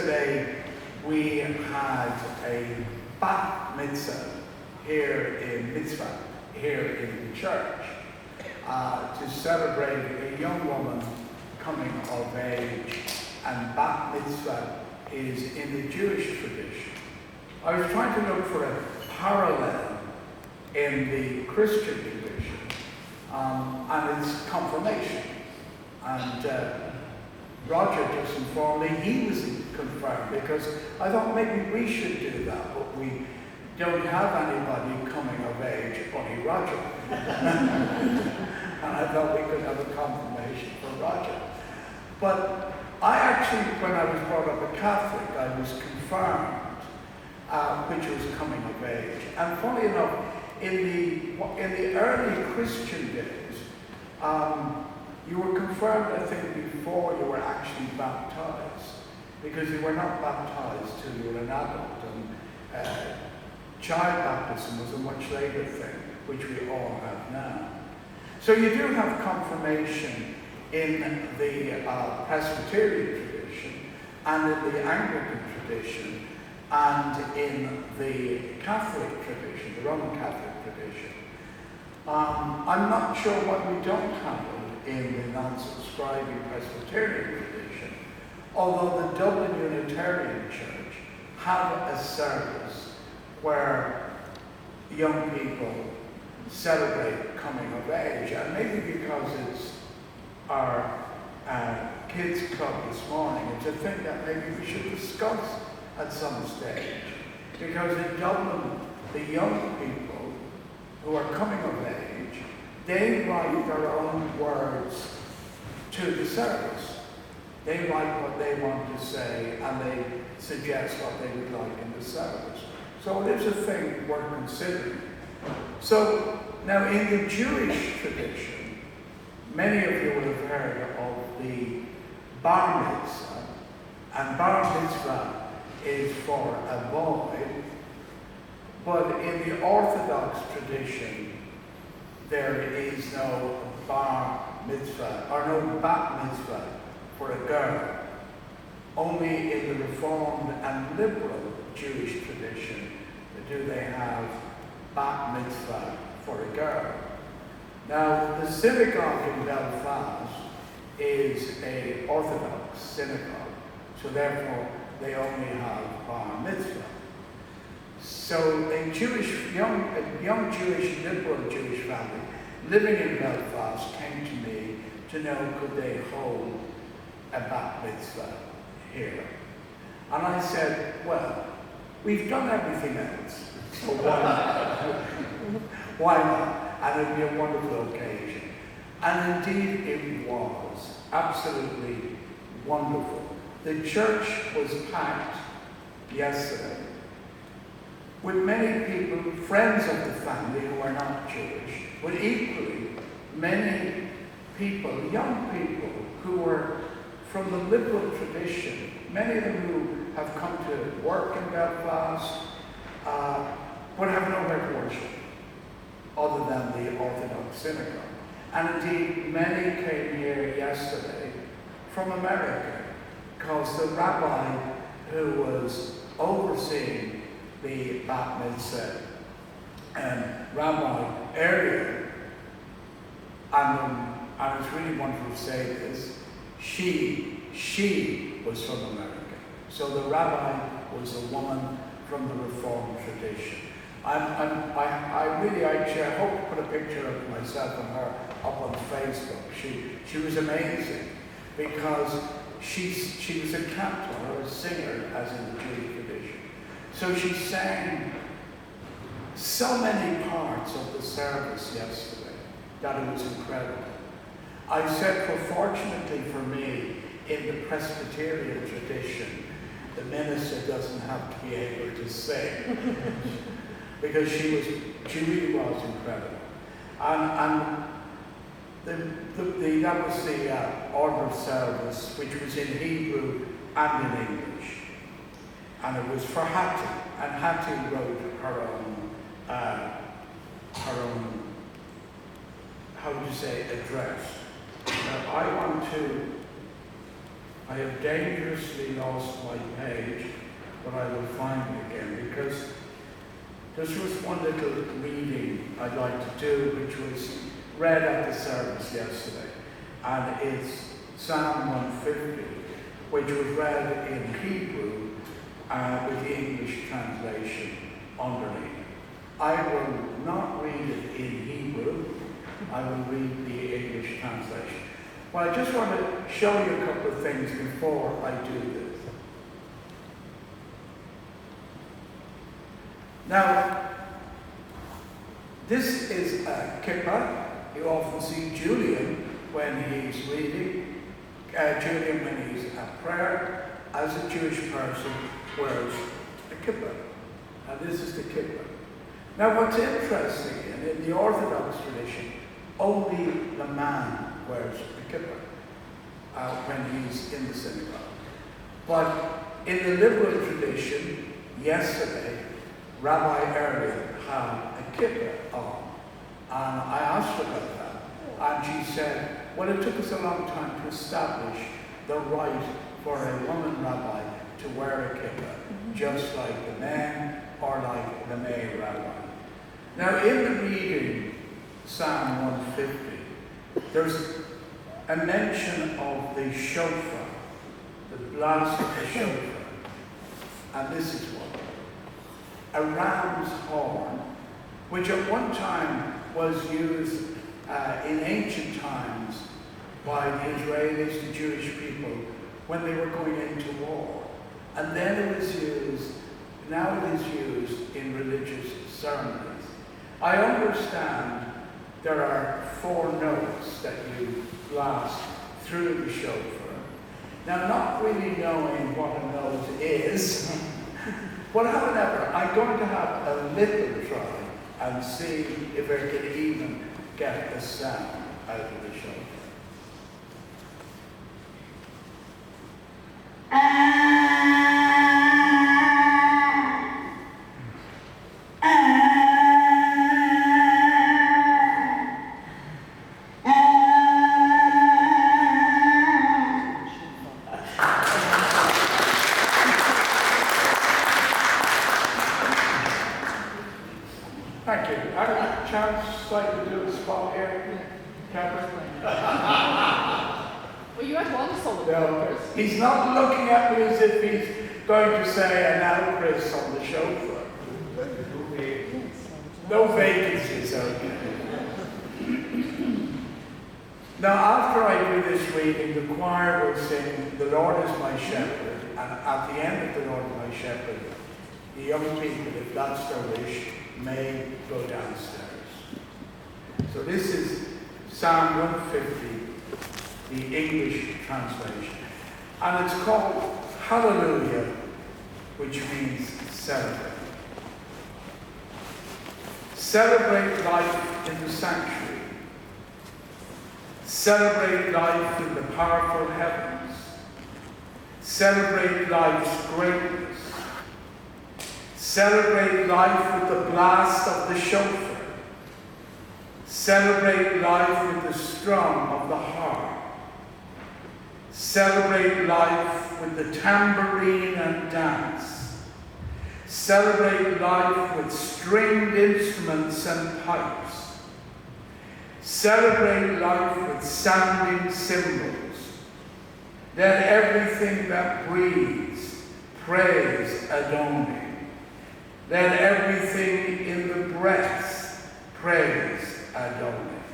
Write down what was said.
yesterday we had a bat mitzvah here in the church, to celebrate a young woman coming of age, and bat mitzvah is in the Jewish tradition. I was trying to look for a parallel in the Christian tradition, and it's confirmation. And Roger just informed me he was confirmed, because I thought maybe we should do that, but we don't have anybody coming of age, only Roger. And I thought we could have a confirmation for Roger. But I actually, when I was brought up a Catholic, I was confirmed, which was coming of age. And funny enough, in the early Christian days, you were confirmed, I think, before you were actually baptized, because you were not baptized till you were an adult. And child baptism was a much later thing, which we all have now. So you do have confirmation in the Presbyterian tradition, and in the Anglican tradition, and in the Catholic tradition, the Roman Catholic tradition. I'm not sure what we don't have in the non-subscribing Presbyterian tradition, although the Dublin Unitarian Church have a service where young people celebrate coming of age, and maybe because it's our kids club this morning, it's a thing that maybe we should discuss at some stage. Because in Dublin, the young people who are coming of age, they write their own words to the service. They write what they want to say, and they suggest what they would like in the service. So it is a thing worth considering. So now in the Jewish tradition, many of you will have heard of the bar mitzvah, and bar mitzvah is for a boy, but in the Orthodox tradition, there is no bar mitzvah, or no bat mitzvah for a girl. Only in the Reformed and liberal Jewish tradition do they have bat mitzvah for a girl. Now, the synagogue in Belfast is an Orthodox synagogue, so therefore they only have bar mitzvah. So a young Jewish, liberal Jewish family living in Belfast came to me to know could they hold a bat mitzvah here. And I said, well, we've done everything else, so why not? Why not? And it would be a wonderful occasion. And indeed it was absolutely wonderful. The church was packed yesterday with many people, friends of the family who are not Jewish, but equally many people, young people who were from the liberal tradition, many of them who have come to work in Belfast, but have nowhere to worship other than the Orthodox synagogue. And indeed, many came here yesterday from America, because the rabbi who was overseeing the bat mitzvah, Rabbi area, and it's really wonderful to say this, she was from America. So the rabbi was a woman from the Reformed tradition. I really actually hope to put a picture of myself and her up on Facebook. She was amazing, because she was a cantor or a singer, as in the Jewish tradition. So she sang so many parts of the service yesterday that it was incredible. I said, fortunately for me, in the Presbyterian tradition, the minister doesn't have to be able to sing, because she really was incredible. And that was the order of service, which was in Hebrew and in English. And it was for Hattie, and Hattie wrote her own, how would you say, address. Now, I want to I have dangerously lost my page, but I will find it again, because this was one little reading I'd like to do, which was read at the service yesterday, and it's Psalm 150, which was read in Hebrew with the English translation underneath. I will not read it in Hebrew, I will read the English translation. Well, I just want to show you a couple of things before I do this. Now, this is a kippah. You often see Julian when he's reading, Julian when he's at prayer, as a Jewish person, wears a kippah. And this is the kippah. Now, what's interesting, and in the Orthodox tradition, only the man wears a kippah when he's in the synagogue. But in the liberal tradition, yesterday, Rabbi Earlier had a kippah on. And I asked her about that. And she said, well, it took us a long time to establish the right for a woman rabbi to wear a kippah, just like the men or like the male rabbi. Now, in the reading, Psalm 150, there's a mention of the shofar, the blast of the shofar. And this is what? A ram's horn, which at one time was used in ancient times by the Israelis, the Jewish people, when they were going into war. And then it was used, now it is used in religious ceremonies. I understand there are 4 notes that you blast through the shofar. Now, not really knowing what a note is, but however, I'm going to have a little try and see if I can even get a sound out of the shofar. Thank you. I have a chance to do a spot here, Catherine. Well, you had one solid. No, he's not looking at me as if he's going to say an now, Chris, on the shofar. No vacancies, okay. Now, after I do this reading, the choir will sing, "The Lord is my shepherd," and at the end of "The Lord is my shepherd," the young people, if that's their wish, may go downstairs. So this is Psalm 150, the English translation. And it's called Hallelujah, which means celebrate. Celebrate life in the sanctuary. Celebrate life in the powerful heavens. Celebrate life's greatness. Celebrate life with the blast of the shofar. Celebrate life with the strum of the harp. Celebrate life with the tambourine and dance. Celebrate life with stringed instruments and pipes. Celebrate life with sounding cymbals. Let everything that breathes praise Adonai. Let everything in the breath praise Adonai.